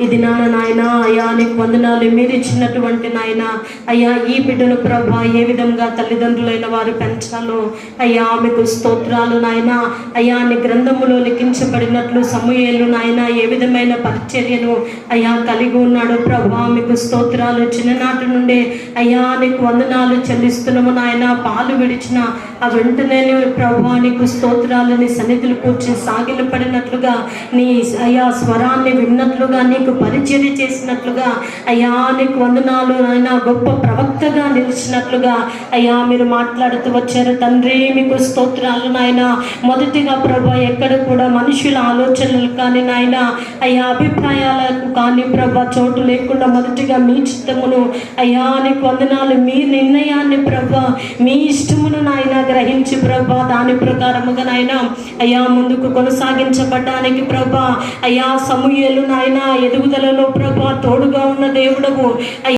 ఇది నాయన అయ్యా నీకు వందనాలు. మీరు ఇచ్చినటువంటి నాయన అయ్యా ఈ బిడ్డను ప్రభా ఏ విధంగా తల్లిదండ్రులైన వారు పెంచాలో అయ్యా మీకు స్తోత్రాలు నాయన. అయ్యా నీ గ్రంథములో లిఖించబడినట్లు సమూయేలు నాయన ఏ విధమైన పరిచర్యను అయ్యా కలిగి ఉన్నాడు ప్రభా. మీకు స్తోత్రాలు. చిన్ననాటి నుండే అయ్యా నీకు వందనాలు చెల్లిస్తున్నాము నాయన. పాలు విడిచిన ఆ వెంటనే ప్రభా నీకు స్తోత్రాలు. నీ సన్నిధులు కూర్చి సాగిలు పడినట్లుగా నీ అయ్యా స్వరాన్ని విన్నట్లుగా నీకు పరిచర్య చేసినట్లుగా అయ్యా నీకు వందనాలు నాయన. గొప్ప ప్రవక్తగా నిలిచినట్లుగా అయ్యా మీరు మాట్లాడుతూ వచ్చారు తండ్రి. మీకు స్తోత్రాలు నాయన. మొదటిగా ప్రభా ఎక్కడ కూడా మనుషుల ఆలోచనలు కానీ నాయన అయ్యా అభిప్రాయాలకు కానీ ప్రభా చోటు లేకుండా మొదటిగా మీ చిత్తమును అయ్యా నీకు వందనాలు. మీ నిర్ణయాన్ని ప్రభా మీ ఇష్టమును నాయన గ్రహించి ప్రభా దాని ప్రకారముగా నాయన అయ్యా ముందుకు కొనసాగించబడ్డానికి ప్రభా అయ్యా సమూయేలు నాయన ఎదుగుదలలో ప్రభా తోడుగా ఉన్న దేవుడవు.